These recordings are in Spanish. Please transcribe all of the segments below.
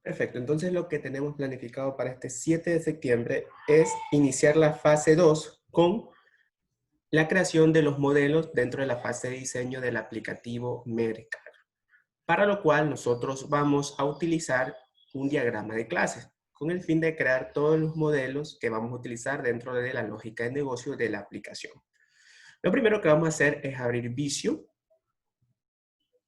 Perfecto, entonces lo que tenemos planificado para este 7 de septiembre es iniciar la fase 2 con la creación de los modelos dentro de la fase de diseño del aplicativo Mercado. Para lo cual nosotros vamos a utilizar un diagrama de clases con el fin de crear todos los modelos que vamos a utilizar dentro de la lógica de negocio de la aplicación. Lo primero que vamos a hacer es abrir Visio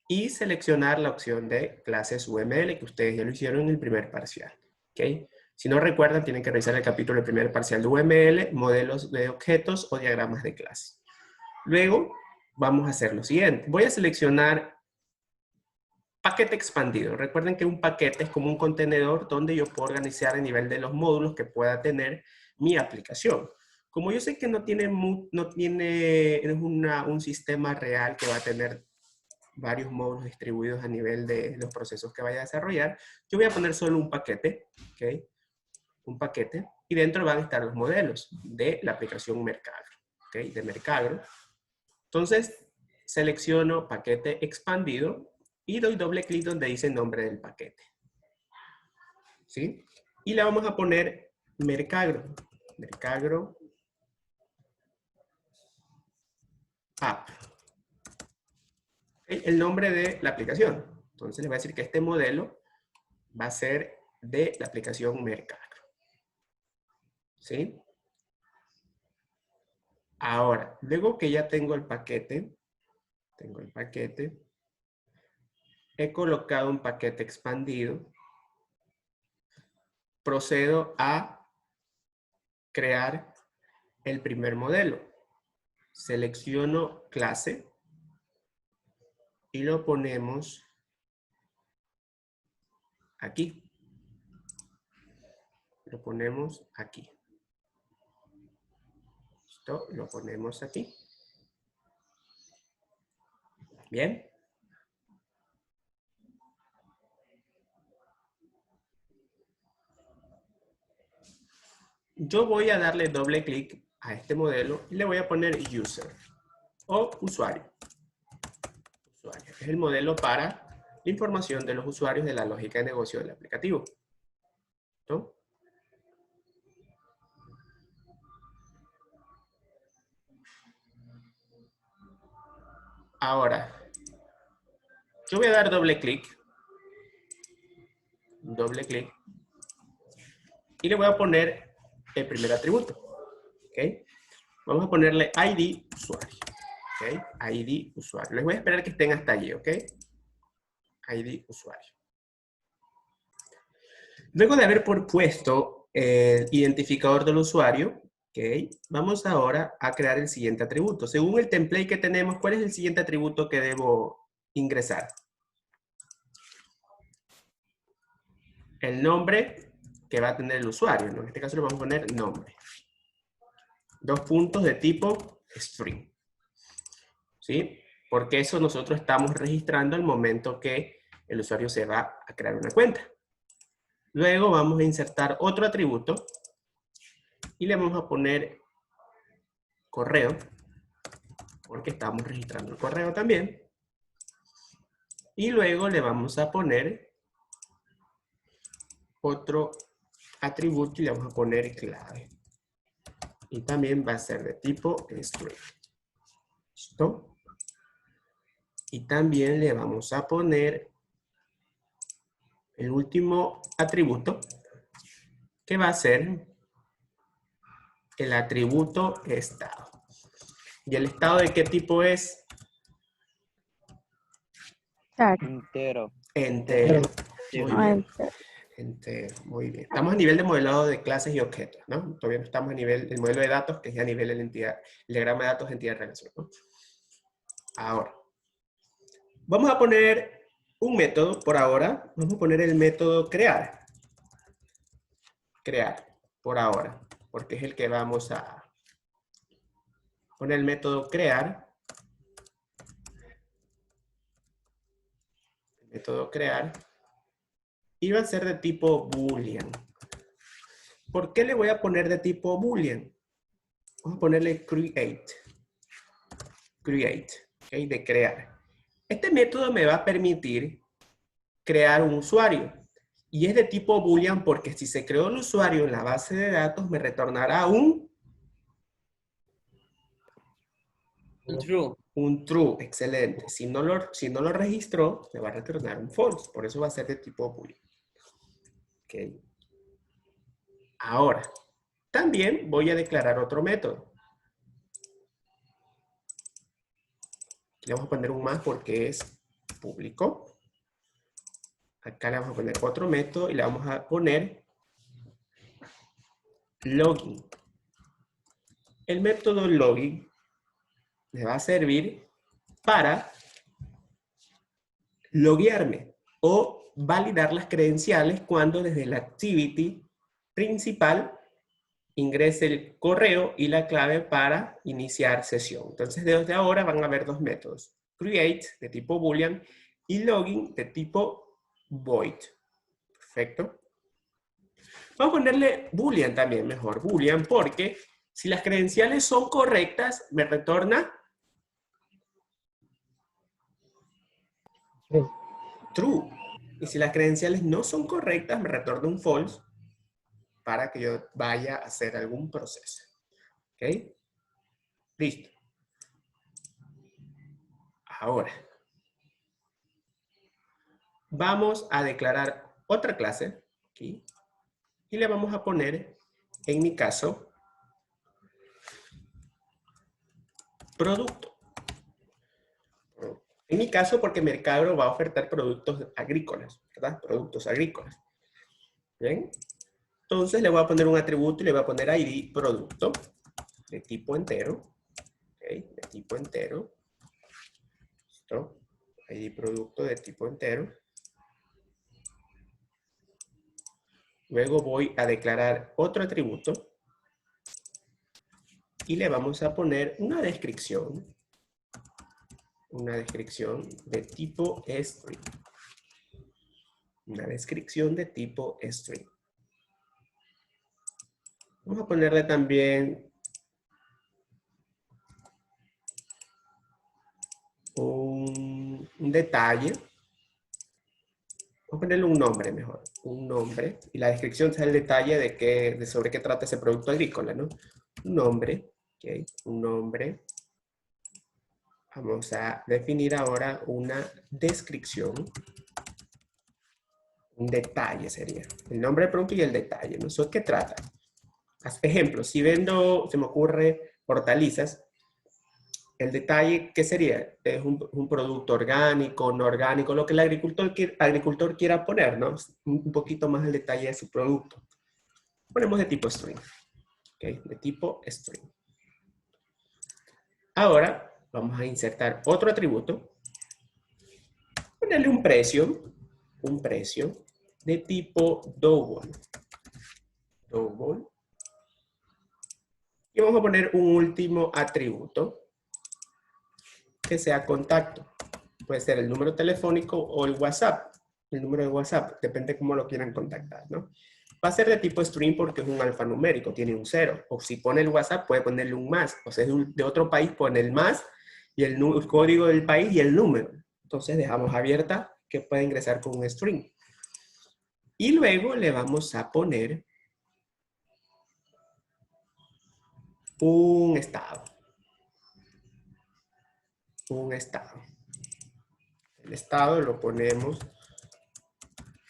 y seleccionar la opción de clases UML, que ustedes ya lo hicieron en el primer parcial. ¿Okay? Si no recuerdan, tienen que revisar el capítulo del primer parcial de UML, modelos de objetos o diagramas de clase. Luego, vamos a hacer lo siguiente. Voy a seleccionar paquete expandido. Recuerden que un paquete es como un contenedor donde yo puedo organizar a nivel de los módulos que pueda tener mi aplicación. Como yo sé que no tiene un sistema real que va a tener varios módulos distribuidos a nivel de los procesos que vaya a desarrollar, yo voy a poner solo un paquete, ¿ok? Un paquete, y dentro van a estar los modelos de la aplicación Mercado, ¿ok? De Mercado. Entonces, selecciono paquete expandido y doy doble clic donde dice nombre del paquete, ¿sí? Y le vamos a poner Mercado, Mercado App. El nombre de la aplicación. Entonces les voy a decir que este modelo va a ser de la aplicación Mercado. ¿Sí? Ahora, luego que ya tengo el paquete, he colocado un paquete expandido, procedo a crear el primer modelo. Selecciono clase y lo ponemos aquí. Lo ponemos aquí. Esto lo ponemos aquí. Bien. Yo voy a darle doble clic a este modelo y le voy a poner user o usuario. Es el modelo para la información de los usuarios de la lógica de negocio del aplicativo. ¿No? Ahora, yo voy a dar doble clic, y le voy a poner el primer atributo. ¿Ok? Vamos a ponerle ID usuario. ¿Ok? ID usuario. Les voy a esperar que estén hasta allí, ¿ok? ID usuario. Luego de haber puesto el identificador del usuario, ¿ok? Vamos ahora a crear el siguiente atributo. Según el template que tenemos, ¿cuál es el siguiente atributo que debo ingresar? El nombre que va a tener el usuario, ¿no? En este caso le vamos a poner nombre. 2 puntos de tipo string. ¿Sí? Porque eso nosotros estamos registrando al momento que el usuario se va a crear una cuenta. Luego vamos a insertar otro atributo y le vamos a poner correo, porque estamos registrando el correo también. Y luego le vamos a poner otro atributo y le vamos a poner clave. Y también va a ser de tipo string. ¿Listo? Y también le vamos a poner el último atributo, que va a ser el atributo estado. ¿Y el estado de qué tipo es? Entero. Entero. Muy bien. Entero. Entero, muy bien. Estamos a nivel de modelado de clases y objetos, ¿no? Todavía no estamos a nivel del modelo de datos, que es a nivel de la entidad, el diagrama de datos, entidad de relación, ¿no? Ahora, vamos a poner un método por ahora. Vamos a poner el método crear. Crear, por ahora, porque es el que vamos a poner el método crear. El método crear. Y va a ser de tipo boolean. ¿Por qué le voy a poner de tipo boolean? Vamos a ponerle create. Create, ¿okay? De crear. Este método me va a permitir crear un usuario. Y es de tipo boolean porque si se creó el usuario en la base de datos, me retornará un True. true, excelente. Si no lo registró, me va a retornar un false. Por eso va a ser de tipo boolean. Ok. Ahora, también voy a declarar otro método. Le vamos a poner un más porque es público. Acá le vamos a poner otro método y le vamos a poner login. El método login me va a servir para loguearme o validar las credenciales cuando desde la activity principal ingrese el correo y la clave para iniciar sesión. Entonces, desde ahora van a haber dos métodos. Create, de tipo boolean, y login, de tipo void. Perfecto. Vamos a ponerle boolean también, mejor boolean, porque si las credenciales son correctas, me retorna true. Y si las credenciales no son correctas, me retorna un false para que yo vaya a hacer algún proceso. ¿Ok? Listo. Ahora, vamos a declarar otra clase aquí y le vamos a poner, en mi caso, producto. En mi caso, porque Mercado va a ofertar productos agrícolas, ¿verdad? Productos agrícolas. ¿Bien? Entonces le voy a poner un atributo y le voy a poner ID producto de tipo entero. ¿Ok? De tipo entero. ¿Listo? ID producto de tipo entero. Luego voy a declarar otro atributo y le vamos a poner una descripción de tipo string. Una descripción de tipo string. Vamos a ponerle también un detalle. Vamos a ponerle un nombre mejor. Un nombre. Y la descripción es el detalle de sobre qué trata ese producto agrícola, ¿no? Un nombre. ¿Ok? Un nombre. Vamos a definir ahora una descripción. Un detalle sería. El nombre del producto y el detalle, ¿no? ¿Sobre qué trata? Ejemplo, si vendo, se me ocurre, hortalizas, el detalle, ¿qué sería? Es un producto orgánico, no orgánico, lo que el agricultor quiera poner, ¿no? Un poquito más el detalle de su producto. Ponemos de tipo string. ¿Ok? De tipo string. Ahora, vamos a insertar otro atributo. Ponerle un precio de tipo double. Double. Y vamos a poner un último atributo que sea contacto. Puede ser el número telefónico o el WhatsApp. El número de WhatsApp, depende de cómo lo quieran contactar, ¿no? Va a ser de tipo string porque es un alfanumérico, tiene un 0. O si pone el WhatsApp, puede ponerle un más. O sea, es de otro país, pone el más y el código del país y el número. Entonces dejamos abierta que pueda ingresar con un string. Y luego le vamos a poner un estado. Un estado. El estado lo ponemos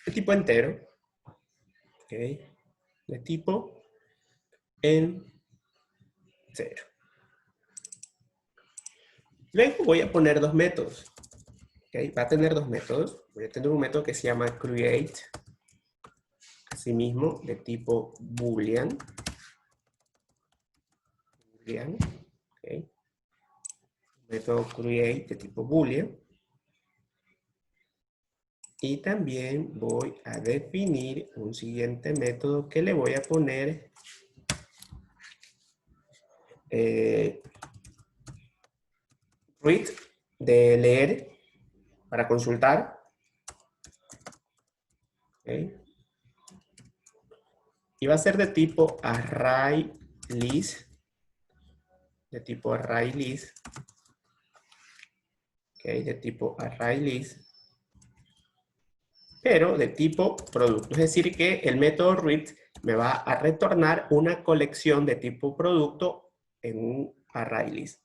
de tipo entero. ¿Ok? De tipo en 0. Luego voy a poner dos métodos. ¿Okay? Va a tener dos métodos. Voy a tener un método que se llama create. Asimismo, de tipo boolean. Boolean. ¿Okay? Método create de tipo boolean. Y también voy a definir un siguiente método que le voy a poner read, de leer, para consultar. ¿Okay? Y va a ser de tipo array list. De tipo array list. ¿Okay? De tipo array list. pero de tipo producto. Es decir, que el método read me va a retornar una colección de tipo producto en un array list.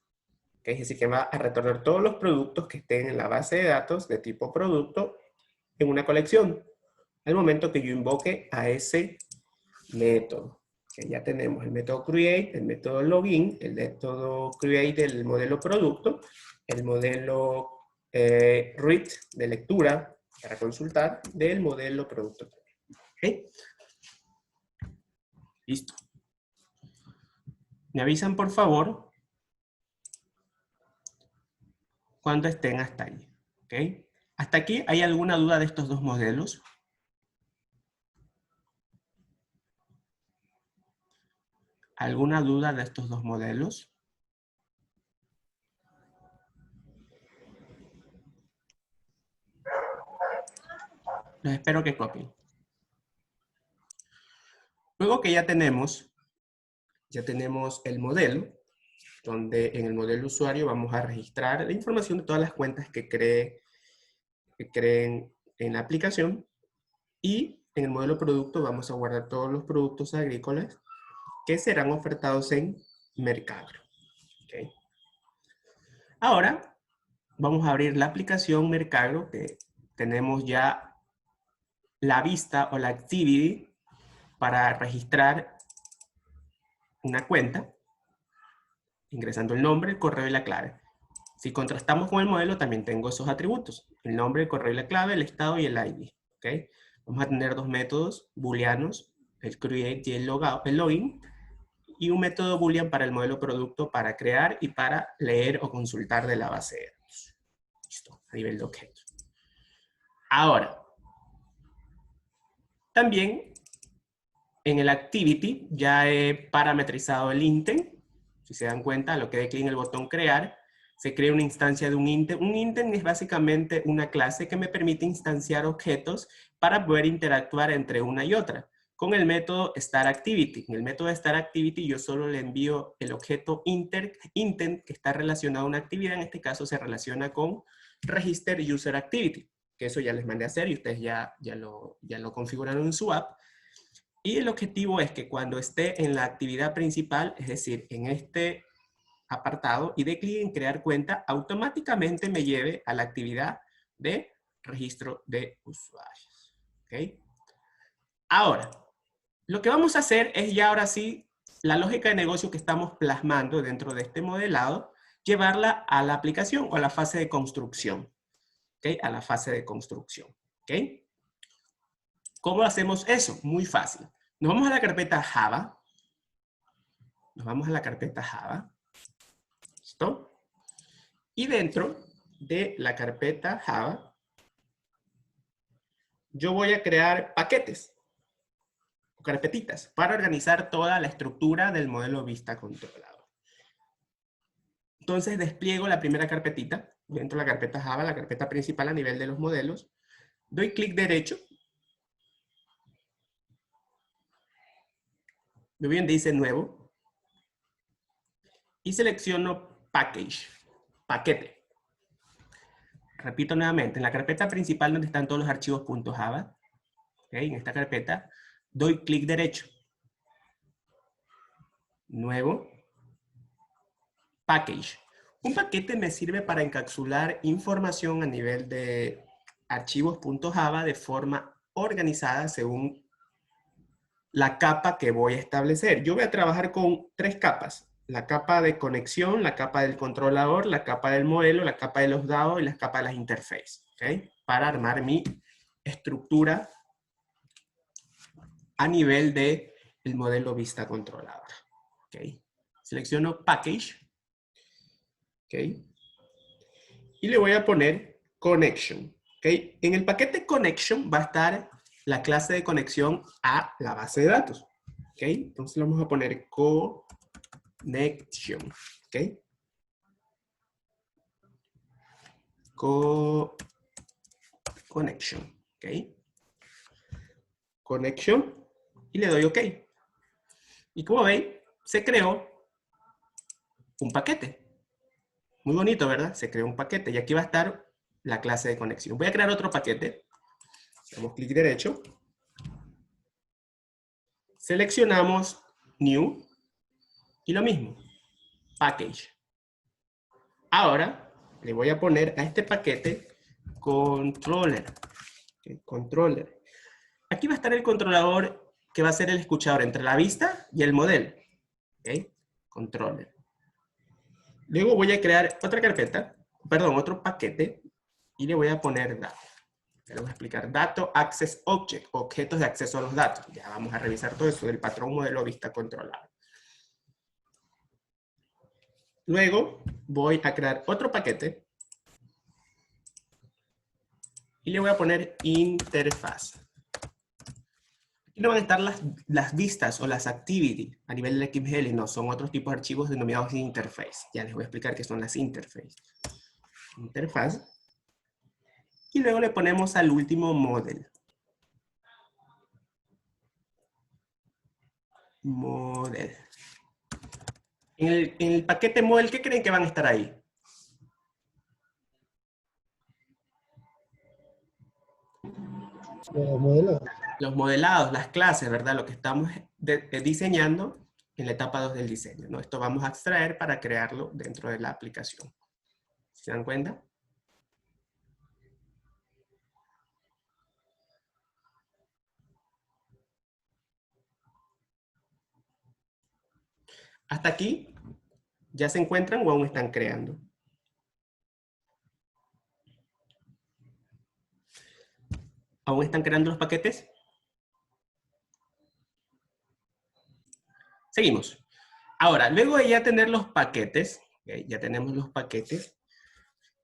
¿Okay? Es decir, que va a retornar todos los productos que estén en la base de datos de tipo producto en una colección, al momento que yo invoque a ese método. Que ya tenemos el método create, el método login, el método create del modelo producto, el modelo read de lectura para consultar del modelo producto. ¿Okay? Listo. Me avisan, por favor, cuando estén hasta ahí. ¿Okay? ¿Hasta aquí hay alguna duda de estos dos modelos? ¿Alguna duda de estos dos modelos? Los espero que copien. Luego que ya tenemos el modelo, donde en el modelo usuario vamos a registrar la información de todas las cuentas que creen en la aplicación, y en el modelo producto vamos a guardar todos los productos agrícolas que serán ofertados en Mercagro. ¿Okay? Ahora vamos a abrir la aplicación Mercagro, que tenemos ya la vista o la activity para registrar una cuenta, ingresando el nombre, el correo y la clave. Si contrastamos con el modelo, también tengo esos atributos: el nombre, el correo y la clave, el estado y el ID. ¿Okay? Vamos a tener dos métodos booleanos, el create y el login, y un método boolean para el modelo producto para crear y para leer o consultar de la base de datos. Listo, a nivel de objeto. Ahora, también en el activity ya he parametrizado el intent. Si se dan cuenta, lo que dé clic en el botón crear, se crea una instancia de un intent. Un intent es básicamente una clase que me permite instanciar objetos para poder interactuar entre una y otra. Con el método startActivity. En el método startActivity yo solo le envío el objeto intent que está relacionado a una actividad. En este caso se relaciona con register user activity, que eso ya les mandé a hacer y ustedes ya lo configuraron en su app. Y el objetivo es que cuando esté en la actividad principal, es decir, en este apartado, y dé clic en crear cuenta, automáticamente me lleve a la actividad de registro de usuarios. ¿Okay? Ahora, lo que vamos a hacer es ya ahora sí, la lógica de negocio que estamos plasmando dentro de este modelado, llevarla a la aplicación o a la fase de construcción. ¿Okay? A la fase de construcción. ¿Okay? ¿Cómo hacemos eso? Muy fácil. Nos vamos a la carpeta Java. Nos vamos a la carpeta Java. ¿Listo? Y dentro de la carpeta Java, yo voy a crear paquetes o carpetitas para organizar toda la estructura del modelo vista controlador. Entonces despliego la primera carpetita dentro de la carpeta Java, la carpeta principal a nivel de los modelos. Doy clic derecho. Muy bien, dice nuevo. Y selecciono package, paquete. Repito nuevamente, en la carpeta principal donde están todos los archivos .java, ¿okay? En esta carpeta, doy clic derecho. Nuevo. Package. Un paquete me sirve para encapsular información a nivel de archivos .java de forma organizada según la capa que voy a establecer. Yo voy a trabajar con tres capas: la capa de conexión, la capa del controlador, la capa del modelo, la capa de los dados y la capa de las interfaces. ¿Okay? Para armar mi estructura a nivel de el modelo vista controlador. ¿Okay? Selecciono Package. ¿Okay? Y le voy a poner Connection. ¿Okay? En el paquete Connection va a estar la clase de conexión a la base de datos. ¿Okay? Entonces le vamos a poner Connection. ¿Okay? Connection. ¿Okay? Connection. Y le doy OK. Y como veis, se creó un paquete. Muy bonito, ¿verdad? Se creó un paquete. Y aquí va a estar la clase de conexión. Voy a crear otro paquete. Damos clic derecho. Seleccionamos New. Y lo mismo, Package. Ahora le voy a poner a este paquete Controller. Okay, controller. Aquí va a estar el controlador que va a ser el escuchador entre la vista y el modelo. Okay, Controller. Luego voy a crear otra carpeta, perdón, otro paquete, y le voy a poner datos. Le voy a explicar dato, access object, objetos de acceso a los datos. Ya vamos a revisar todo eso del patrón modelo vista controlado. Luego voy a crear otro paquete y le voy a poner interfaz. Aquí no van a estar las vistas o las activities a nivel del XML, no, son otros tipos de archivos denominados interface. Ya les voy a explicar qué son las interface. Interfaz. Y luego le ponemos al último model. Model. En el paquete model, ¿qué creen que van a estar ahí? Los modelos. Los modelados, las clases, ¿verdad? Lo que estamos diseñando en la etapa 2 del diseño, ¿no? Esto vamos a extraer para crearlo dentro de la aplicación. ¿Se dan cuenta? ¿Hasta aquí ya se encuentran o aún están creando? ¿Aún están creando los paquetes? Seguimos. Ahora, luego de ya tener los paquetes, ¿okay? Ya tenemos los paquetes,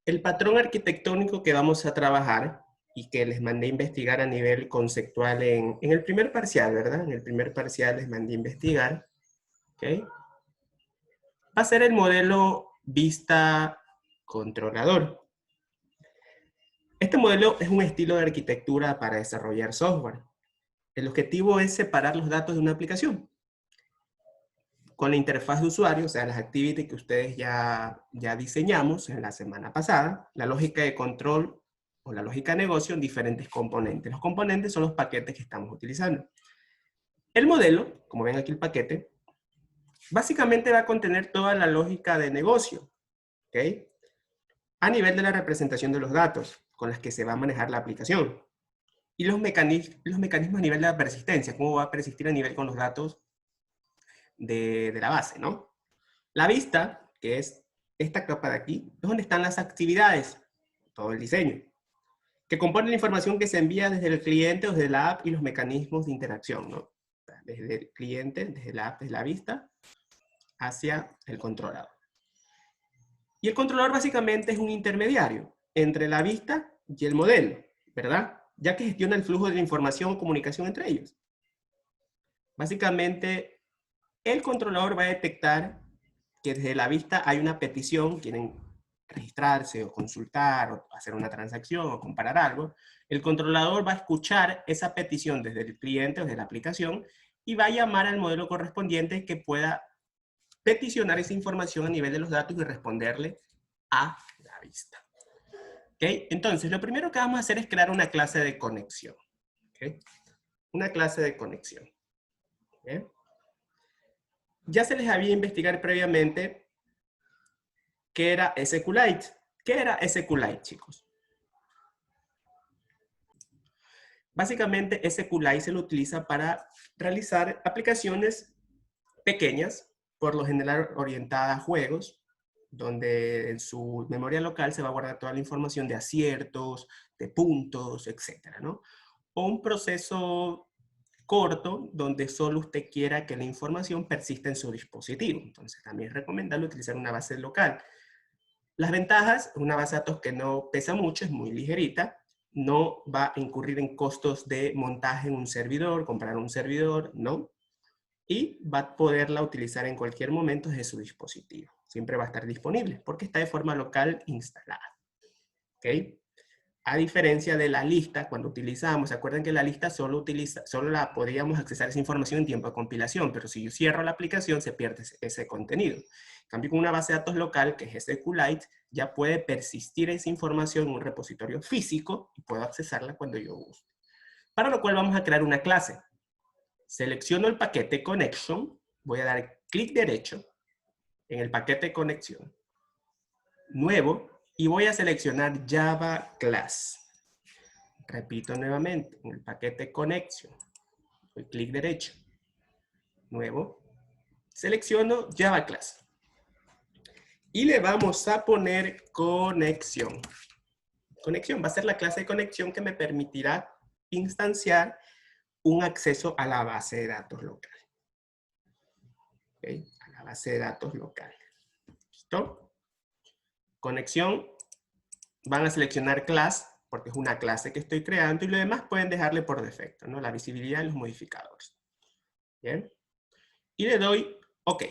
el patrón arquitectónico que vamos a trabajar y que les mandé a investigar a nivel conceptual en el primer parcial, ¿verdad? En el primer parcial les mandé a investigar, ¿ok? Va a ser el modelo vista controlador. Este modelo es un estilo de arquitectura para desarrollar software. El objetivo es separar los datos de una aplicación. Con la interfaz de usuario, o sea, las activities que ustedes ya diseñamos en la semana pasada, la lógica de control o la lógica de negocio en diferentes componentes. Los componentes son los paquetes que estamos utilizando. El modelo, como ven aquí el paquete, básicamente va a contener toda la lógica de negocio, ¿ok? A nivel de la representación de los datos con las que se va a manejar la aplicación. Y los mecanismos a nivel de la persistencia, cómo va a persistir a nivel con los datos de la base, ¿no? La vista, que es esta capa de aquí, es donde están las actividades, todo el diseño, que compone la información que se envía desde el cliente o desde la app y los mecanismos de interacción, ¿no? Desde el cliente, desde la app, desde la vista, hacia el controlador. Y el controlador básicamente es un intermediario entre la vista y el modelo, ¿verdad? Ya que gestiona el flujo de la información o comunicación entre ellos. Básicamente, el controlador va a detectar que desde la vista hay una petición, quieren registrarse o consultar o hacer una transacción o comparar algo. El controlador va a escuchar esa petición desde el cliente o desde la aplicación y va a llamar al modelo correspondiente que pueda peticionar esa información a nivel de los datos y responderle a la vista. ¿Okay? Entonces, lo primero que vamos a hacer es crear una clase de conexión. ¿Okay? Una clase de conexión. ¿Okay? Ya se les había investigado previamente qué era SQLite. ¿Qué era SQLite, chicos? Básicamente, SQLite se lo utiliza para realizar aplicaciones pequeñas, por lo general orientadas a juegos, donde en su memoria local se va a guardar toda la información de aciertos, de puntos, etcétera, ¿no? O un proceso corto, donde solo usted quiera que la información persista en su dispositivo. Entonces, también es recomendable utilizar una base local. Las ventajas, una base de datos que no pesa mucho, es muy ligerita, no va a incurrir en costos de montaje en un servidor, comprar un servidor, ¿no? Y va a poderla utilizar en cualquier momento desde su dispositivo. Siempre va a estar disponible porque está de forma local instalada. ¿Ok? A diferencia de la lista, cuando utilizamos, ¿se acuerdan que la lista solo la podíamos accesar esa información en tiempo de compilación? Pero si yo cierro la aplicación, se pierde ese contenido. En cambio, con una base de datos local, que es SQLite, ya puede persistir esa información en un repositorio físico y puedo accesarla cuando yo guste. para lo cual vamos a crear una clase. Selecciono el paquete connection, voy a dar clic derecho en el paquete conexión, nuevo, y voy a seleccionar Java Class. Repito nuevamente, en el paquete connection, doy clic derecho, nuevo, selecciono Java Class. Y le vamos a poner conexión. Conexión va a ser la clase de conexión que me permitirá instanciar un acceso a la base de datos local. ¿Okay? A la base de datos local. ¿Listo? Conexión, van a seleccionar class, porque es una clase que estoy creando, y lo demás pueden dejarle por defecto, ¿no? La visibilidad y los modificadores. ¿Bien? Y le doy OK.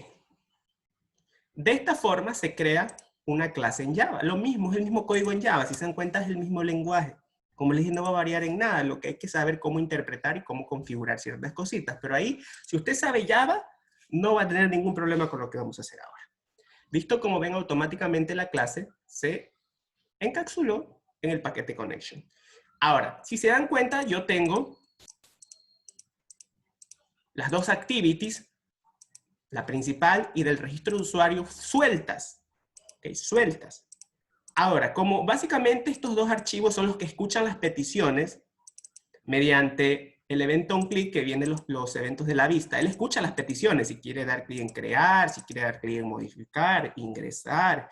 De esta forma se crea una clase en Java. Lo mismo, es el mismo código en Java. Si se dan cuenta, es el mismo lenguaje. Como les dije, no va a variar en nada. Lo que hay que saber cómo interpretar y cómo configurar ciertas cositas. Pero ahí, si usted sabe Java, no va a tener ningún problema con lo que vamos a hacer ahora. Visto como ven, automáticamente la clase se encapsuló en el paquete connection. Ahora, si se dan cuenta, yo tengo las dos activities, la principal y del registro de usuario, sueltas. ¿Okay? Sueltas. Ahora, como básicamente estos dos archivos son los que escuchan las peticiones mediante el evento onClick que vienen los eventos de la vista. Él escucha las peticiones, si quiere dar clic en crear, si quiere dar clic en modificar, ingresar,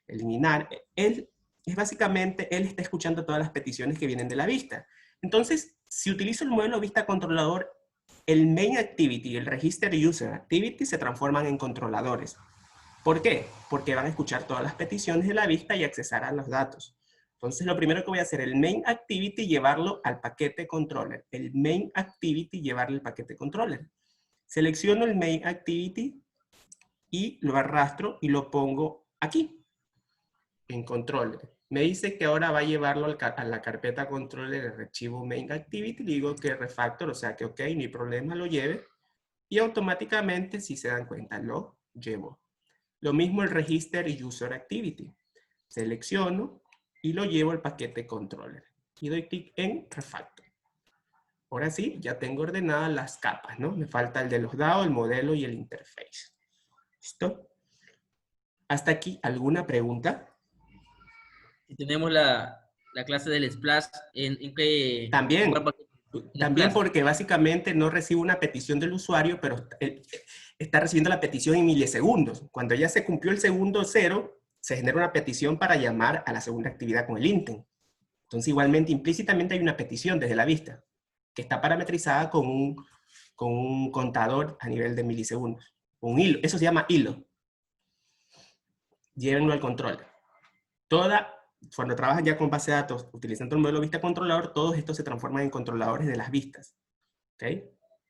eliminar. Él está escuchando todas las peticiones que vienen de la vista. Entonces, si utilizo el modelo vista controlador, el main activity y el register user activity se transforman en controladores. ¿Por qué? Porque van a escuchar todas las peticiones de la vista y accesar a los datos. Entonces, lo primero que voy a hacer, el main activity, llevarlo al paquete controller. El main activity, llevarlo al paquete controller. Selecciono el main activity y lo arrastro y lo pongo aquí, en controller. Me dice que ahora va a llevarlo a la carpeta controller el archivo main activity. Digo que refactor, o sea que ok, no hay problema, lo lleve. Y automáticamente, si se dan cuenta, lo llevo. Lo mismo el register y user activity. Selecciono y lo llevo al paquete controller. Y doy clic en refactor. Ahora sí, ya tengo ordenadas las capas, ¿no? Me falta el de los dados, el modelo y el interface. ¿Listo? ¿Hasta aquí alguna pregunta? Y tenemos la clase del splash, ¿en qué? También, El también splash. porque básicamente no recibe una petición del usuario, pero está recibiendo la petición en milisegundos. Cuando ya se cumplió el segundo cero, se genera una petición para llamar a la segunda actividad con el intent. Entonces, igualmente, implícitamente hay una petición desde la vista, que está parametrizada con un contador a nivel de milisegundos. Un hilo, eso se llama hilo. Llévenlo al control. Cuando trabajan ya con base de datos, utilizando el modelo vista controlador, todos estos se transforman en controladores de las vistas. ¿Ok?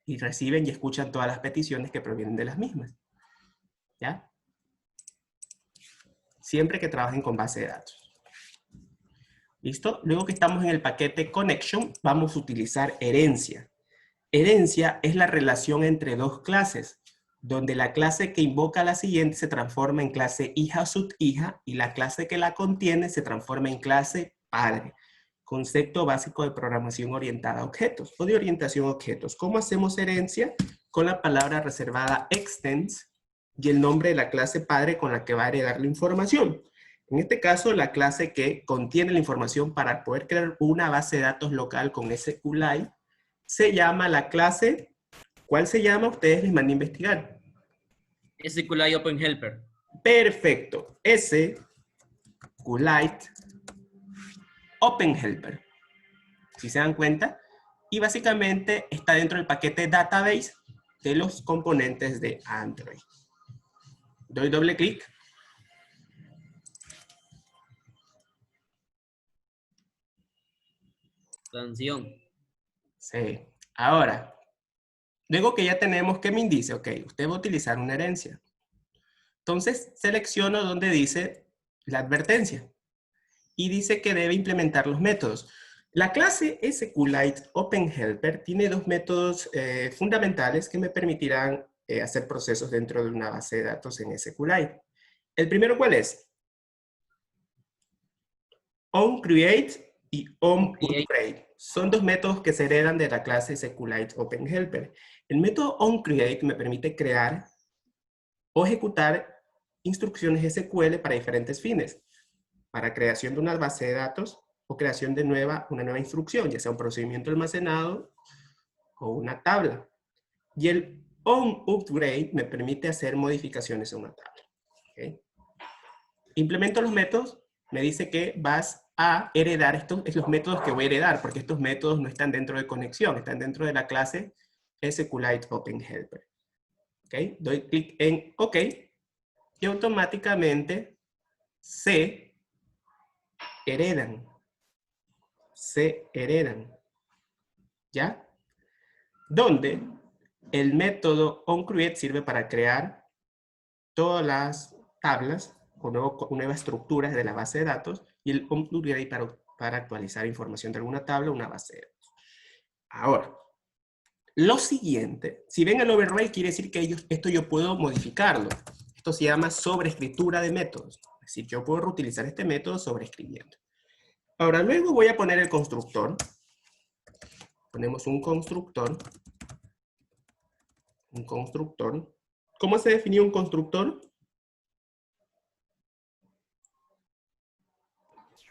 Y reciben y escuchan todas las peticiones que provienen de las mismas. ¿Ya? Siempre que trabajen con base de datos. ¿Listo? Luego que estamos en el paquete connection, vamos a utilizar herencia. Herencia es la relación entre dos clases, donde la clase que invoca a la siguiente se transforma en clase hija subhija y la clase que la contiene se transforma en clase padre. Concepto básico de programación orientada a objetos o de orientación a objetos. ¿Cómo hacemos herencia? Con la palabra reservada extends y el nombre de la clase padre con la que va a heredar la información. En este caso, la clase que contiene la información para poder crear una base de datos local con SQLite se llama la clase. ¿Cuál se llama? Ustedes les mandé a investigar. SQLite Open Helper. Perfecto. SQLite Open Helper. Si se dan cuenta. Y básicamente está dentro del paquete database de los componentes de Android. Doy doble clic. Sanción. Sí. Ahora, luego que ya tenemos que me dice, ok, usted va a utilizar una herencia. Entonces, selecciono donde dice la advertencia. Y dice que debe implementar los métodos. La clase SQLite Open Helper tiene dos métodos fundamentales que me permitirán hacer procesos dentro de una base de datos en SQLite. ¿El primero cuál es? OnCreate y OnPutCreate. son dos métodos que se heredan de la clase SQLite OpenHelper. El método onCreate me permite crear o ejecutar instrucciones SQL para diferentes fines, para creación de una base de datos o creación de una nueva instrucción, ya sea un procedimiento almacenado o una tabla. Y el onUpgrade me permite hacer modificaciones en una tabla. ¿Okay? Implemento los métodos, me dice que vas a heredar estos los métodos que voy a heredar, porque estos métodos no están dentro de conexión, están dentro de la clase SQLite OpenHelper. ¿Okay? Doy clic en OK y automáticamente se heredan. ¿Ya? Donde el método onCreate sirve para crear todas las tablas con nuevas estructuras de la base de datos y el onUpgrade para actualizar información de alguna tabla o una base de datos. Ahora, lo siguiente, si ven el override, quiere decir que esto yo puedo modificarlo. Esto se llama sobreescritura de métodos. Es decir, yo puedo reutilizar este método sobreescribiendo. Ahora, luego voy a poner el constructor. Ponemos un constructor. ¿Cómo se definió un constructor?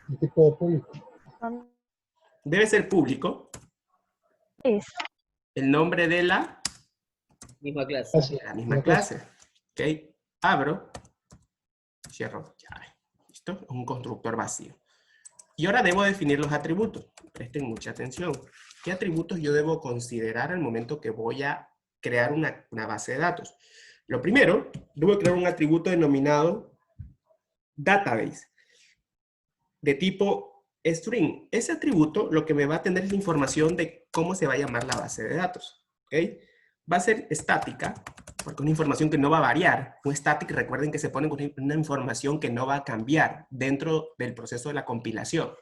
Un tipo público. Debe ser público. Es. El nombre de la Misma clase. misma clase. ¿Ok? Abro, cierro llave. ¿Listo? Es un constructor vacío. Y ahora debo definir los atributos. Presten mucha atención. ¿Qué atributos yo debo considerar al momento que voy a crear una base de datos? Lo primero, debo crear un atributo denominado database, de tipo string. Ese atributo lo que me va a tener es la información de cómo se va a llamar la base de datos. ¿Okay? Va a ser estática, porque es una información que no va a variar. Un static, recuerden que se pone con una información que no va a cambiar dentro del proceso de la compilación.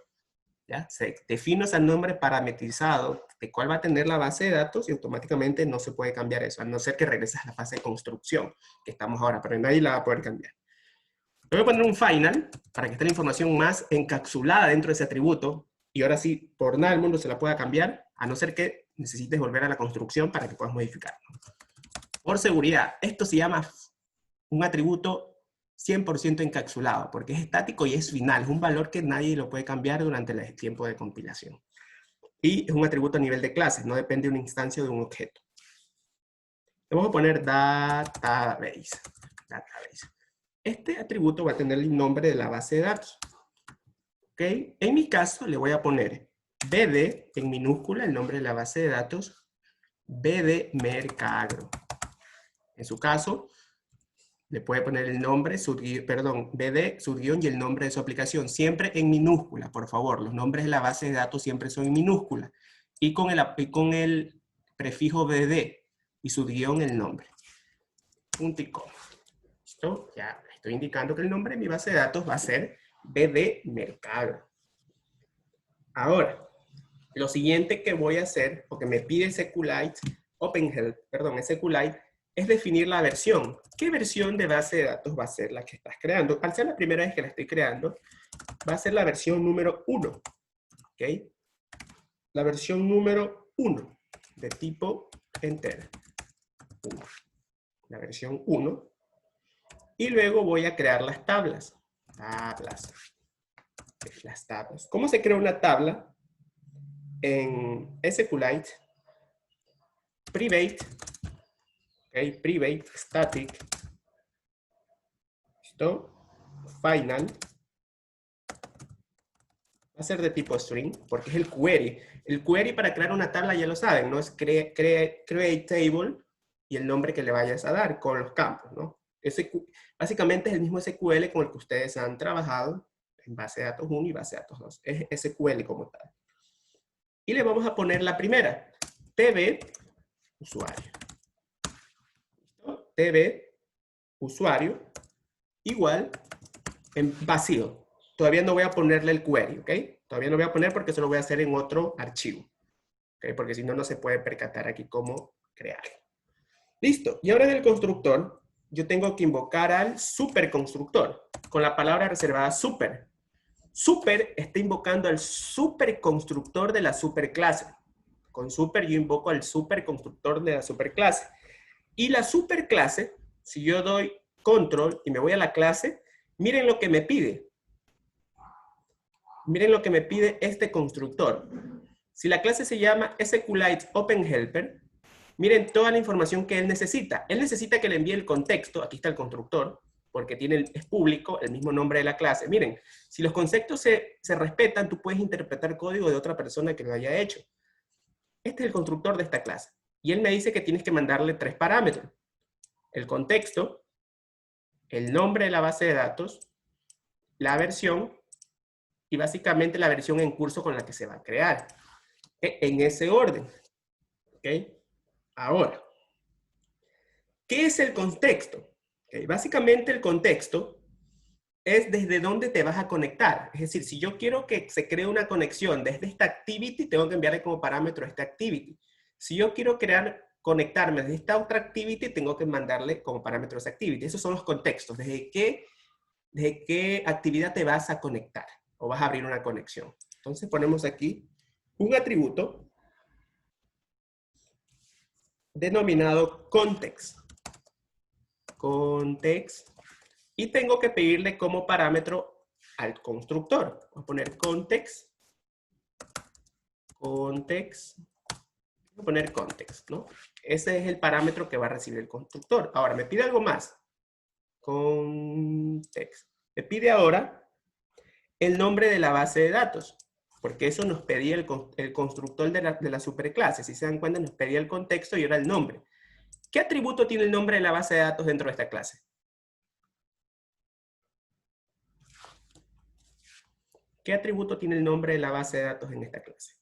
¿Ya? Se define ese nombre parametrizado de cuál va a tener la base de datos y automáticamente no se puede cambiar eso, a no ser que regreses a la fase de construcción, que estamos ahora, pero nadie la va a poder cambiar. Le voy a poner un final para que esté la información más encapsulada dentro de ese atributo y ahora sí, por nada del mundo se la pueda cambiar, a no ser que necesites volver a la construcción para que puedas modificarlo. Por seguridad, esto se llama un atributo 100% encapsulado, porque es estático y es final, es un valor que nadie lo puede cambiar durante el tiempo de compilación. Y es un atributo a nivel de clase, no depende de una instancia o de un objeto. Le vamos a poner database. Este atributo va a tener el nombre de la base de datos. ¿Okay? En mi caso le voy a poner BD en minúscula, el nombre de la base de datos, BD Mercagro. En su caso, le puede poner el nombre, BD, subguión y el nombre de su aplicación. Siempre en minúscula, por favor. Los nombres de la base de datos siempre son en minúscula. Y con el prefijo BD y subguión el nombre. Punto y coma. ¿Listo? Ya estoy indicando que el nombre de mi base de datos va a ser BD Mercado. Ahora, lo siguiente que voy a hacer, porque me pide SQLite, SQLite, es definir la versión. ¿Qué versión de base de datos va a ser la que estás creando? Al ser la primera vez que la estoy creando, va a ser la versión número 1. ¿Ok? La versión número 1 de tipo entero. 1. La versión 1. Y luego voy a crear las tablas. Las tablas. ¿Cómo se crea una tabla? En SQLite, private, okay, private static, ¿listo? Final, va a ser de tipo string, porque es el query. El query para crear una tabla ya lo saben, ¿no? Es create table y el nombre que le vayas a dar con los campos, ¿no? Básicamente es el mismo SQL con el que ustedes han trabajado en base de datos 1 y base de datos 2. Es SQL como tal. Y le vamos a poner la primera, tb usuario. ¿Listo? tb usuario igual en vacío. Todavía no voy a ponerle el query, ¿ok? Todavía no voy a poner porque eso lo voy a hacer en otro archivo. ¿Ok? Porque si no, no se puede percatar aquí cómo crearlo. Listo. Y ahora en el constructor, yo tengo que invocar al superconstructor con la palabra reservada super. Super está invocando al superconstructor de la superclase. Con super yo invoco al superconstructor de la superclase. Y la superclase, si yo doy control y me voy a la clase, miren lo que me pide. Miren lo que me pide este constructor. Si la clase se llama SQLite OpenHelper, miren toda la información que él necesita. Él necesita que le envíe el contexto, aquí está el constructor, porque es público, el mismo nombre de la clase. Miren, si los conceptos se respetan, tú puedes interpretar código de otra persona que lo haya hecho. Este es el constructor de esta clase. Y él me dice que tienes que mandarle 3 parámetros. El contexto, el nombre de la base de datos, la versión y básicamente la versión en curso con la que se va a crear. En ese orden. ¿Ok? Ahora, ¿qué es el contexto? ¿Okay? Básicamente el contexto es desde dónde te vas a conectar. Es decir, si yo quiero que se cree una conexión desde esta activity, tengo que enviarle como parámetro esta activity. Si yo quiero conectarme desde esta otra activity, tengo que mandarle como parámetro esa activity. Esos son los contextos. Desde qué actividad te vas a conectar o vas a abrir una conexión. Entonces ponemos aquí un atributo denominado context. Context. Y tengo que pedirle como parámetro al constructor. Voy a poner context. Context. Voy a poner context, ¿no? Ese es el parámetro que va a recibir el constructor. Ahora, me pide algo más. Context. Me pide ahora el nombre de la base de datos. Porque eso nos pedía el constructor de la superclase. Si se dan cuenta, nos pedía el contexto y ahora el nombre. ¿Qué atributo tiene el nombre de la base de datos dentro de esta clase? ¿Qué atributo tiene el nombre de la base de datos en esta clase?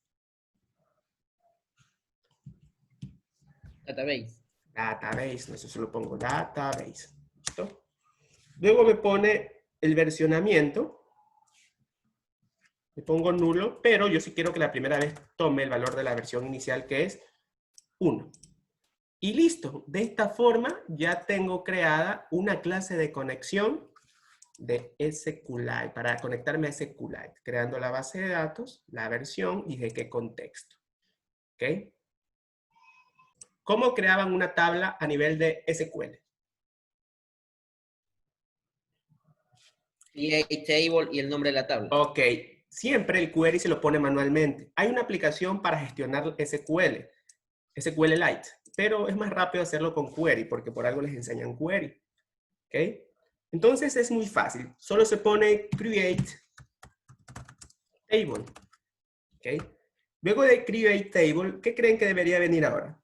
Database. Database, no sé si lo pongo database. ¿Listo? Luego me pone el versionamiento. Le pongo nulo, pero yo sí quiero que la primera vez tome el valor de la versión inicial, que es 1. Y listo. De esta forma ya tengo creada una clase de conexión de SQLite, para conectarme a SQLite, creando la base de datos, la versión y de qué contexto. ¿Ok? ¿Cómo creaban una tabla a nivel de SQL? Create table y el nombre de la tabla. Ok, siempre el query se lo pone manualmente. Hay una aplicación para gestionar SQL, SQLite, pero es más rápido hacerlo con query, porque por algo les enseñan query. ¿Ok? Entonces es muy fácil. Solo se pone create table. ¿Ok? Luego de create table, ¿qué creen que debería venir ahora?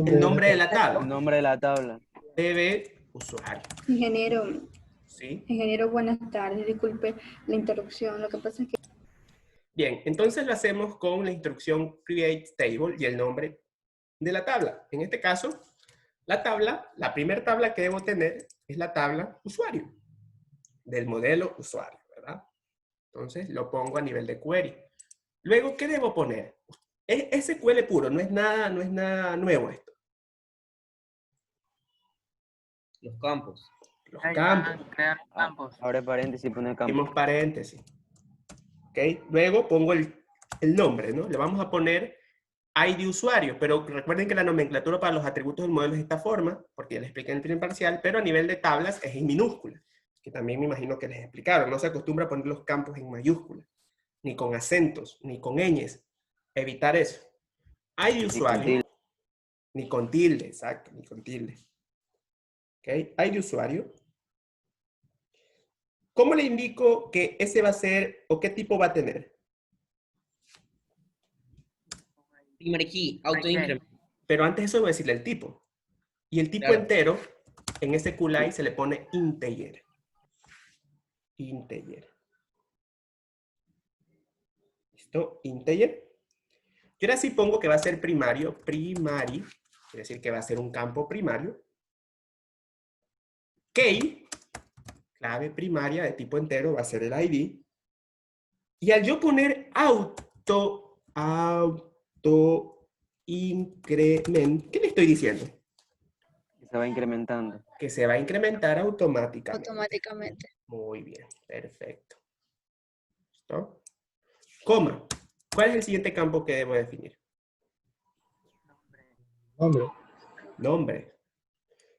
El nombre de la tabla. El nombre de la tabla. DB usuario. Ingeniero, ¿Sí? ingeniero, buenas tardes. Disculpe la interrupción. Lo que pasa es que Bien, entonces lo hacemos con la instrucción create table y el nombre de la tabla. En este caso, la primera tabla que debo tener es la tabla usuario, del modelo usuario, ¿verdad? Entonces lo pongo a nivel de query. Luego, ¿qué debo poner? Es SQL puro, no es nada nuevo esto. Los campos. Los campos. Crear campos. Abre paréntesis y pone campo. Abrimos paréntesis. ¿Ok? Luego pongo el nombre, ¿no? Le vamos a poner ID usuario, pero recuerden que la nomenclatura para los atributos del modelo es de esta forma, porque ya les expliqué en el primer parcial, pero a nivel de tablas es en minúscula, que también me imagino que les explicaron. No se acostumbra a poner los campos en mayúsculas, ni con acentos, ni con ñes. Evitar eso. ID usuario, ni con tilde, exacto, ni con tilde. ¿Ok? ID usuario. ¿Cómo le indico que ese va a ser o qué tipo va a tener? Primary key, auto increment. Pero antes de eso voy a decirle el tipo. Y el tipo Claro. entero, en SQLite se le pone integer. Integer. ¿Listo? Integer. Y ahora sí pongo que va a ser primario. Primary. Quiere decir que va a ser un campo primario. Key. Clave primaria de tipo entero va a ser el ID. Y al yo poner auto increment, ¿qué le estoy diciendo? Se va incrementando. Que se va a incrementar automáticamente. Automáticamente. Muy bien, perfecto. ¿Listo? Coma. ¿Cuál es el siguiente campo que debo definir? Nombre. Nombre.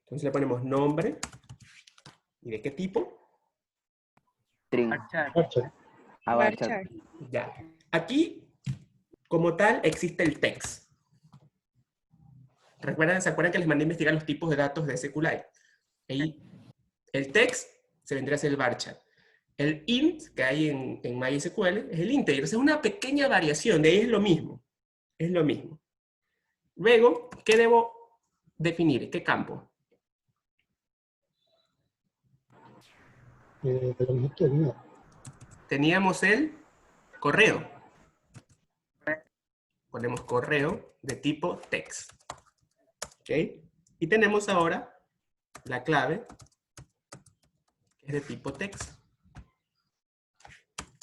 Entonces le ponemos nombre. ¿Y de qué tipo? String. Varchar. Varchar. Ya. Aquí, como tal, existe el text. ¿Se acuerdan que les mandé a investigar los tipos de datos de SQLite? Ahí, el text se vendría a ser el varchar. El int que hay en MySQL es el integer. Es una pequeña variación, de ahí es lo mismo. Es lo mismo. Luego, ¿qué debo definir? ¿Qué campo? Tenemos que no. Teníamos el correo. Ponemos correo de tipo text. ¿Ok? Y tenemos ahora la clave, que es de tipo text.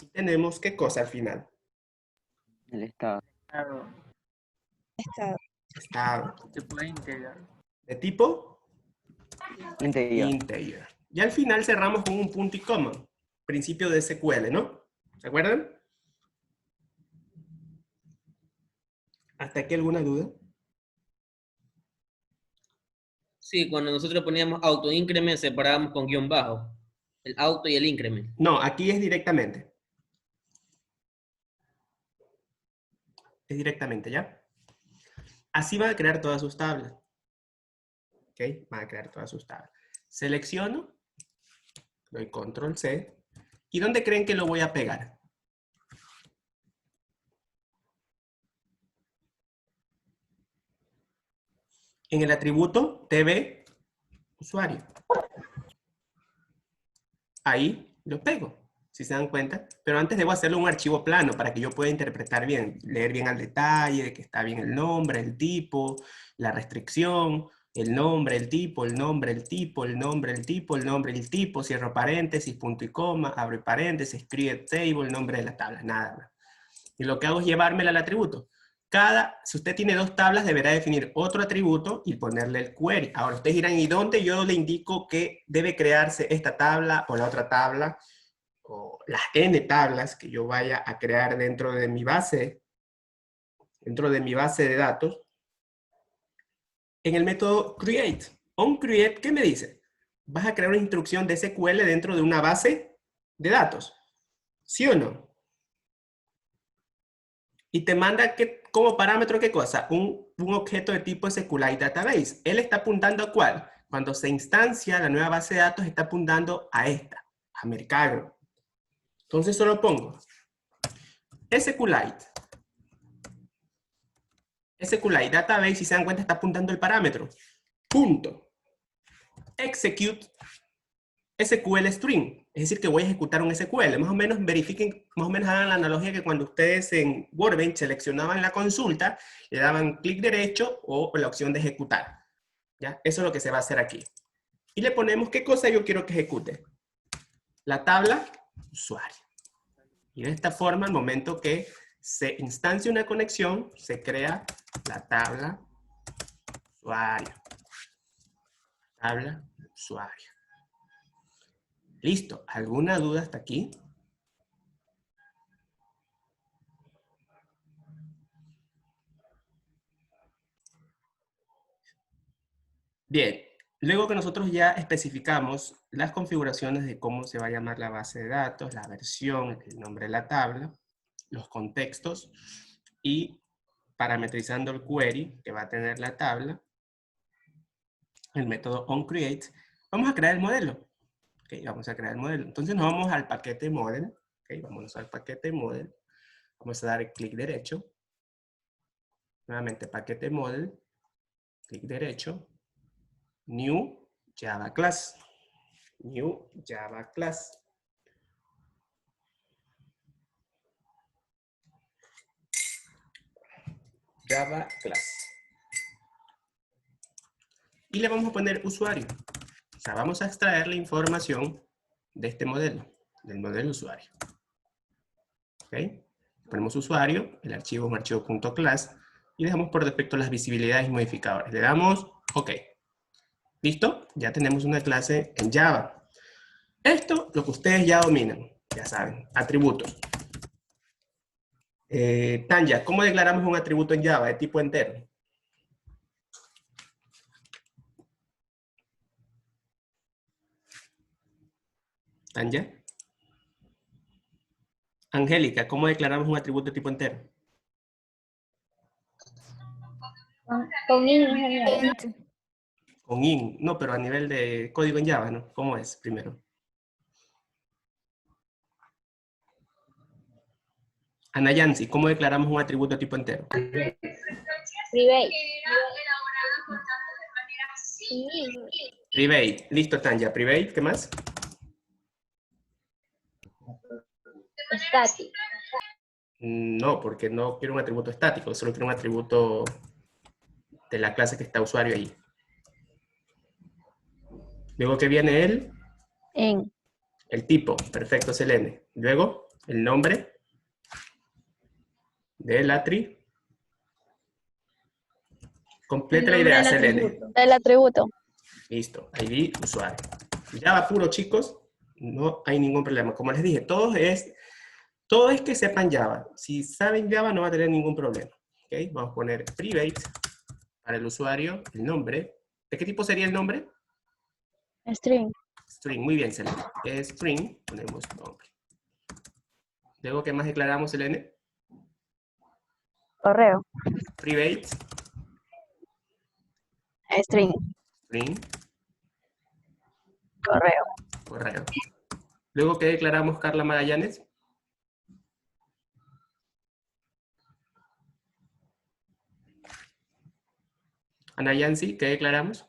Y tenemos ¿qué cosa al final? El estado. Estado. Tipo integer. De tipo Integer. integer. Y al final cerramos con un punto y coma. Principio de SQL, ¿no? ¿Se acuerdan? ¿Hasta aquí alguna duda? Sí, cuando nosotros poníamos auto increment separábamos con guión bajo. El auto y el increment. No, aquí es directamente. Es directamente, ¿ya? Así van a crear todas sus tablas. ¿Ok? Van a crear todas sus tablas. Selecciono, doy control C. ¿Y dónde creen que lo voy a pegar? En el atributo TV usuario. Ahí lo pego, si se dan cuenta. Pero antes debo hacerlo un archivo plano para que yo pueda interpretar bien, leer bien al detalle, de que está bien el nombre, el tipo, la restricción, el nombre, el tipo, el nombre, el tipo, el nombre, el tipo, el nombre, el tipo, cierro paréntesis, punto y coma, abro paréntesis, create table, el nombre de la tabla, nada más. Y lo que hago es llevármela al atributo. Si usted tiene dos tablas, deberá definir otro atributo y ponerle el query. Ahora, ustedes dirán, ¿y dónde yo le indico que debe crearse esta tabla o la otra tabla? O las n tablas que yo vaya a crear dentro de mi base de datos. En el método create. OnCreate, ¿qué me dice? Vas a crear una instrucción de SQL dentro de una base de datos. ¿Sí o no? Y te manda como parámetro, ¿qué cosa? Un objeto de tipo SQLite Database. Él está apuntando a ¿cuál? Cuando se instancia la nueva base de datos, está apuntando a esta, a Mercado. Entonces solo pongo SQLite Database, si se dan cuenta, está apuntando el parámetro. Punto. Execute SQL string. Es decir, que voy a ejecutar un SQL. Más o menos verifiquen, más o menos hagan la analogía que cuando ustedes en Workbench seleccionaban la consulta, le daban clic derecho o la opción de ejecutar. ¿Ya? Eso es lo que se va a hacer aquí. Y le ponemos qué cosa yo quiero que ejecute. La tabla usuario. Y de esta forma, al momento que se instancia una conexión, se crea la tabla usuario. Tabla usuario. Listo. ¿Alguna duda hasta aquí? Bien. Luego que nosotros ya especificamos las configuraciones de cómo se va a llamar la base de datos, la versión, el nombre de la tabla, los contextos y parametrizando el query que va a tener la tabla, el método onCreate, vamos a crear el modelo. Okay, vamos a crear el modelo. Entonces nos vamos al paquete model. Okay, vámonos al paquete model. Vamos a dar clic derecho. Nuevamente paquete model. Clic derecho. New Java Class. New Java Class. Java Class. Y le vamos a poner usuario. O sea, vamos a extraer la información de este modelo, del modelo usuario. ¿Ok? Ponemos usuario, el archivo es un archivo .class, y dejamos por defecto las visibilidades y modificadores. Le damos OK. ¿Listo? Ya tenemos una clase en Java. Esto, lo que ustedes ya dominan, ya saben, atributos. Tanya, ¿cómo declaramos un atributo en Java de tipo entero? Tanya. Angélica, ¿cómo declaramos un atributo de tipo entero? Con ingeniero. Int. Con in, no, pero a nivel de código en Java, ¿no? ¿Cómo es primero? Ana Yancy, ¿cómo declaramos un atributo de tipo entero? Private. Private, listo Tanya, private, ¿qué más? Static. No, porque no quiero un atributo estático, solo quiero un atributo de la clase que está usuario ahí. Luego que viene el tipo, perfecto, es el n. Luego, el nombre del atri. Completa la idea, es el n. El atributo. Listo, ID, usuario. Java puro, chicos, no hay ningún problema. Como les dije, todo es que sepan Java. Si saben Java no va a tener ningún problema. ¿Okay? Vamos a poner private para el usuario, el nombre. ¿De qué tipo sería el nombre? String. String, muy bien, Selene. String, ponemos nombre. Luego, ¿qué más declaramos, Selene? Correo. Private, String. string, Correo. correo. Luego, ¿qué declaramos, Carla Magallanes? Ana Yancy, ¿qué declaramos?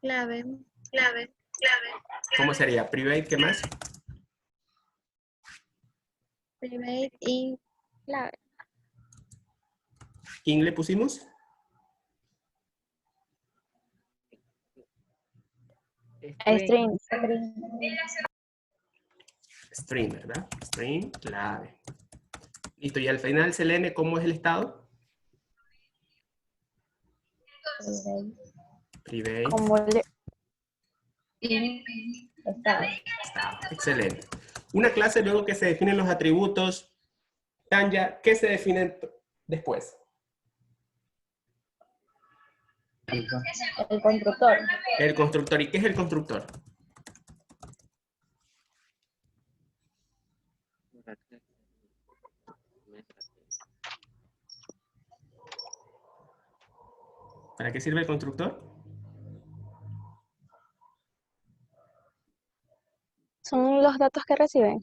Clave. ¿Cómo sería? Private, ¿qué más? Private y clave. ¿King le pusimos? String. String, ¿verdad? String, clave. Listo, y al final, Selene, ¿cómo es el estado? Private. Como le... Estado. Estado. Excelente. Una clase luego que se definen los atributos. Tanya, ¿qué se definen después? El constructor. El constructor. ¿Y qué es el constructor? ¿Para qué sirve el constructor? Son los datos que reciben.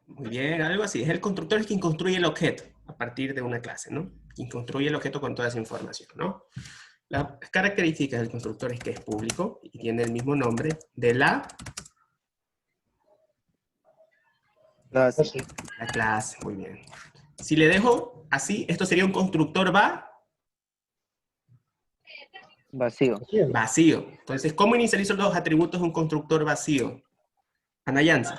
Muy bien, algo así. Es el constructor el quien construye el objeto a partir de una clase, ¿no? Quien construye el objeto con toda esa información, ¿no? Las características del constructor es que es público y tiene el mismo nombre de la clase. Muy bien. Si le dejo así, esto sería un constructor Vacío. vacío. Entonces, ¿cómo inicializo los atributos de un constructor vacío? Ana Yancy.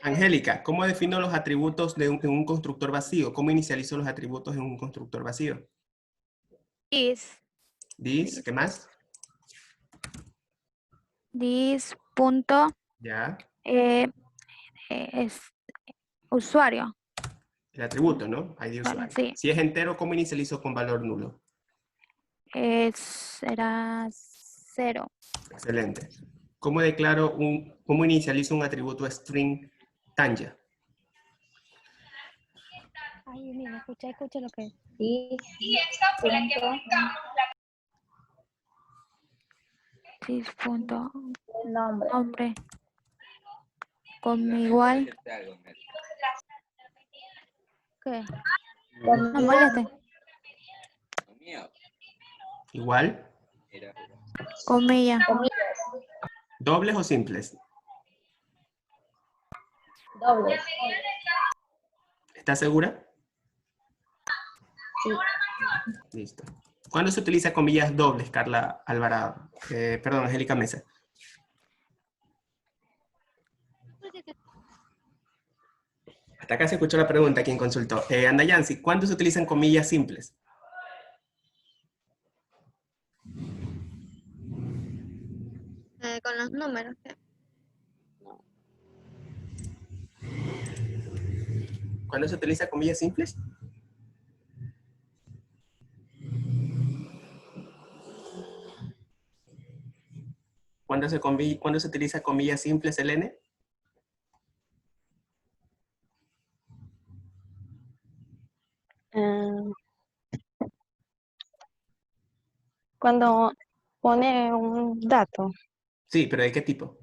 Angélica, ¿cómo defino los atributos de un constructor vacío? ¿Cómo inicializo los atributos en un constructor vacío? This, ¿qué más? This punto Ya, es usuario. el atributo, ¿no? ID usuario. Sí. Si es entero, ¿cómo inicializo con valor nulo? Será 0. Excelente. ¿Cómo cómo inicializo un atributo string Tanya? Ay, mira, escucha lo que es. Y punto. Punto Nombre. nombre con igual. ¿Qué? No moleste. Igual, Comilla. dobles o simples. Doble. ¿Estás segura? Sí. Listo. ¿Cuándo se utiliza comillas dobles, Carla Alvarado? Perdón, Angélica Mesa. Hasta acá se escuchó la pregunta, quien consultó. Anda Yancy, ¿cuándo se utilizan comillas simples? Con los números. ¿Cuándo se utiliza comillas simples? ¿Cuándo se utiliza comillas simples, Elene? Cuando pone un dato, Sí, pero ¿de qué tipo?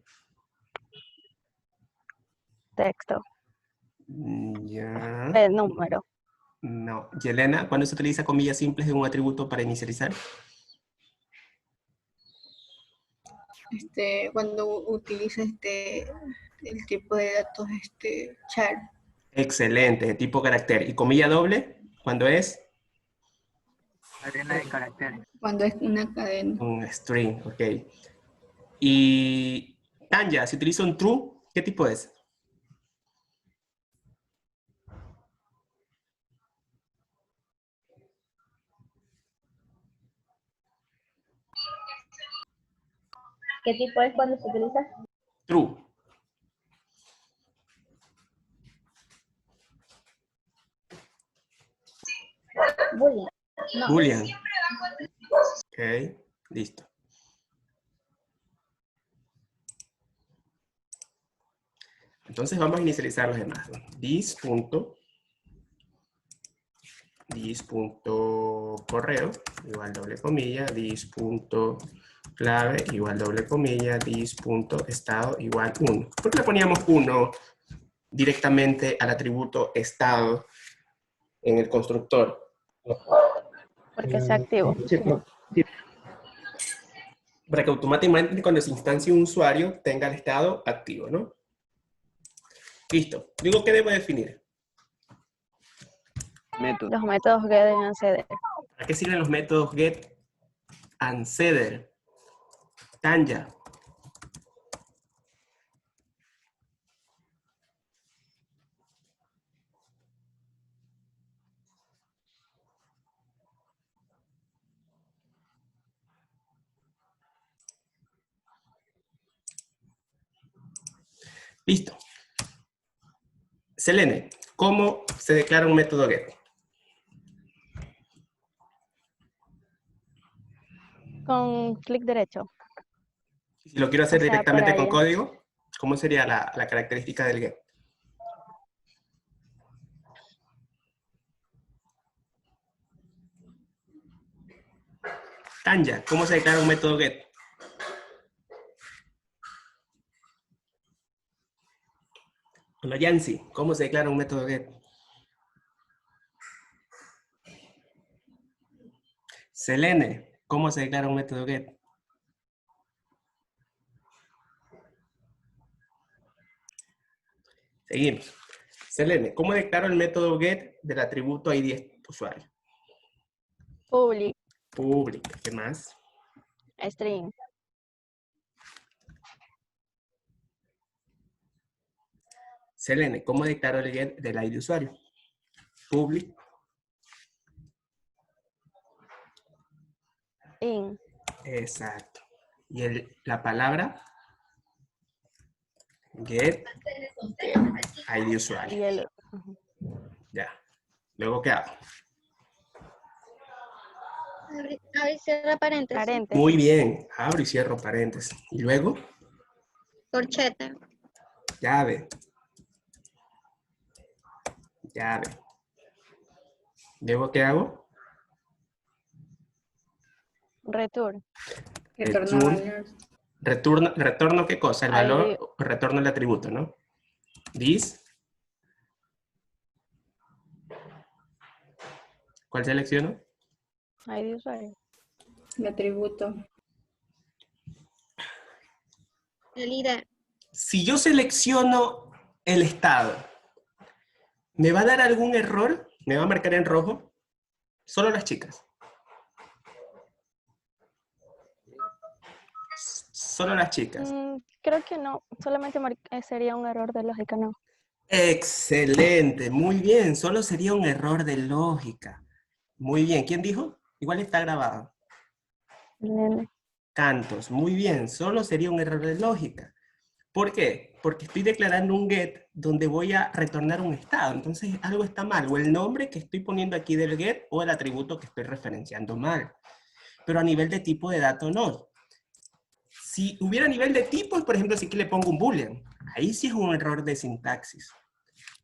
texto, Ya. el número, No. ¿Y Elena, cuándo se utiliza comillas simples en un atributo para inicializar? Cuando utiliza el tipo de datos char. Excelente, de tipo carácter. ¿Y comilla doble? ¿Cuándo es? Cadena de caracteres. Cuando es una cadena. Un string, ok. Y Tanya, si utiliza un true, ¿qué tipo es? ¿Qué tipo es cuando se utiliza? True. Boolean. No. Boolean. Ok, listo. Entonces vamos a inicializar los demás. This punto correo igual doble comilla, this punto clave igual doble comilla, this punto estado igual 1. ¿Por qué le poníamos 1 directamente al atributo estado en el constructor? porque es activo. Para que automáticamente cuando se instancie un usuario tenga el estado activo, ¿no? Listo. Digo, ¿qué debo definir? Método. Los métodos get y acceder. ¿Para qué sirven los métodos get and setter? Tanya. Listo. Selene, ¿cómo se declara un método get? Con clic derecho. Si lo quiero hacer O sea, directamente por con ahí. código, ¿cómo sería la característica del get? Tanya, ¿cómo se declara un método get? Hola Yancy, ¿cómo se declara un método get? Selene, ¿cómo se declara un método get? Seguimos. Selene, ¿cómo declaro el método get del atributo ID usuario? Public, Público. ¿Qué más? string, Selene, ¿cómo declaro el get del ID usuario? Public. in, Exacto. Y la palabra get ID usuario. y el Ya. Luego, ¿qué hago? Abre y cierra paréntesis. paréntesis. Muy bien. Abro y cierro paréntesis. Y luego, Corchete. llave. Llave. Luego, ¿qué hago? Return, Retorna valor. Retorno ¿qué cosa? El ID. valor, retorno el atributo, ¿no? This. ¿Cuál selecciono? ID usuario. El atributo. El ID. Si yo selecciono el estado, ¿Me va a dar algún error? ¿Me va a marcar en rojo? Solo las chicas. Solo las chicas. Creo que no, solamente sería un error de lógica, no. Excelente, muy bien. Solo sería un error de lógica. Muy bien. ¿Quién dijo? Igual está grabado. Nene. Cantos, muy bien. Solo sería un error de lógica. ¿Por qué? Porque estoy declarando un get donde voy a retornar un estado. Entonces algo está mal. O el nombre que estoy poniendo aquí del get o el atributo que estoy referenciando mal. Pero a nivel de tipo de dato no. Si hubiera nivel de tipos, por ejemplo, si aquí le pongo un boolean, ahí sí es un error de sintaxis.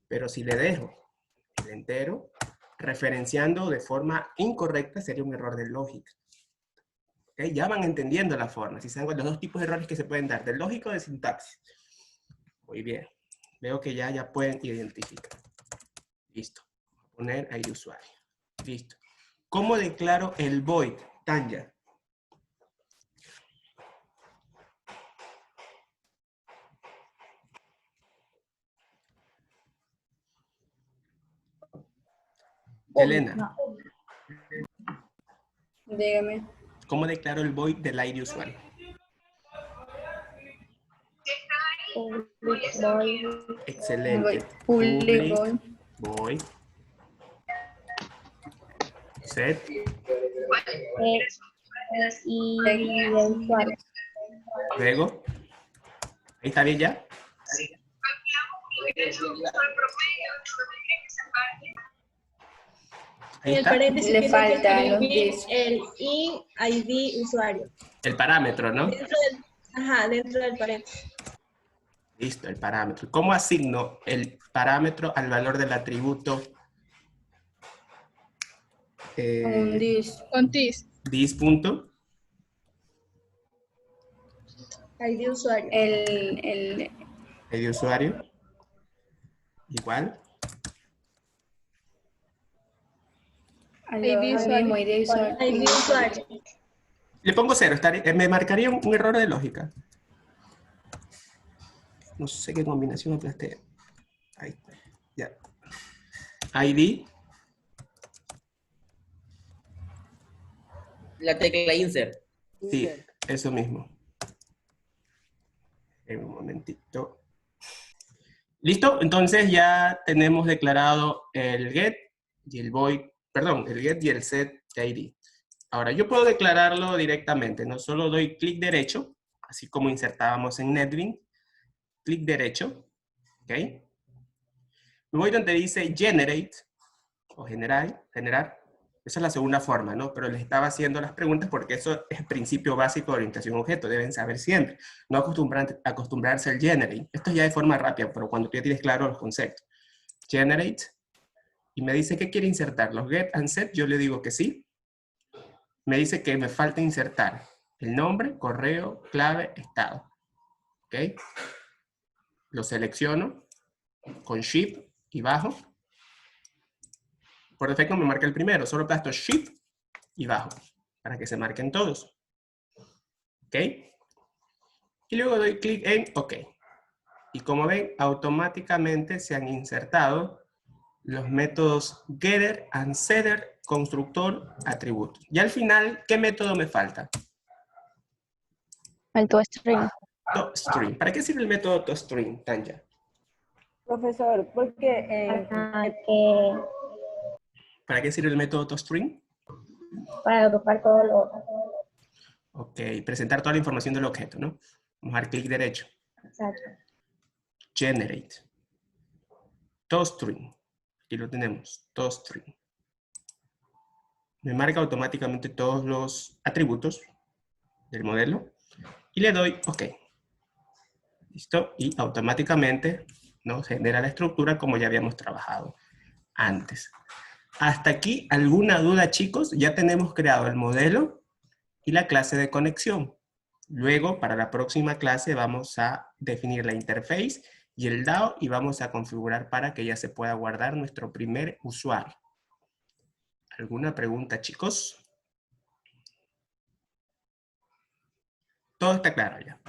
Pero si le dejo el entero, referenciando de forma incorrecta, sería un error de lógica. ¿Okay? Ya van entendiendo la forma. Si saben los dos tipos de errores que se pueden dar, de lógica o de sintaxis. Muy bien. Veo que ya pueden identificar. Listo. Voy a poner ahí usuario. Listo. ¿Cómo declaro el void? Tanya. Elena. Dígame. ¿Cómo declaro el void del ID usuario? Excelente. Public Void. Set. Y el usuario. Luego. ¿Ahí está bien ya? Ahí En el está. paréntesis Le tiene falta que los escribir dis. el ID usuario. El parámetro, ¿no? Dentro del paréntesis. Listo, el parámetro. ¿Cómo asigno el parámetro al valor del atributo? Un dis. Con TIS. Dis punto. ID usuario. El ID usuario. Igual. ID usuario. ID usuario. Le pongo 0. Me marcaría un error de lógica. No sé qué combinación aplasté. Ahí está. Ya. ID. La tecla insert. Sí, eso mismo. En un momentito. ¿Listo? Entonces ya tenemos declarado el get y el void, perdón, el get y el set de ID. Ahora, yo puedo declararlo directamente, no solo doy clic derecho, así como insertábamos en NetBeans, clic derecho, ¿ok? Me voy donde dice generate, o generar, esa es la segunda forma, ¿no? Pero les estaba haciendo las preguntas porque eso es el principio básico de orientación a objeto, deben saber siempre. No acostumbrarse al generate. Esto ya de forma rápida, pero cuando tú ya tienes claro los conceptos. Generate, y me dice que quiere insertar los get and set, yo le digo que sí. Me dice que me falta insertar el nombre, correo, clave, estado. ¿Ok? Lo selecciono con Shift y bajo. Por defecto me marca el primero, solo aplasto Shift y bajo, para que se marquen todos. ¿Ok? Y luego doy clic en OK. Y como ven, automáticamente se han insertado los métodos getter and setter, constructor, atributos. Y al final, ¿qué método me falta? El toString. ToString. ¿Para qué sirve el método ToString, Tanya? Profesor, porque ¿Para qué sirve el método ToString? Para agrupar todo lo... Ok, presentar toda la información del objeto, ¿no? Vamos a dar clic derecho. Exacto. Generate. ToString. Aquí lo tenemos, ToString. Me marca automáticamente todos los atributos del modelo y le doy OK. ¿Listo? Y automáticamente nos genera la estructura como ya habíamos trabajado antes. Hasta aquí, ¿alguna duda, chicos? Ya tenemos creado el modelo y la clase de conexión. Luego, para la próxima clase, vamos a definir la interface y el DAO y vamos a configurar para que ya se pueda guardar nuestro primer usuario. ¿Alguna pregunta, chicos? Todo está claro ya.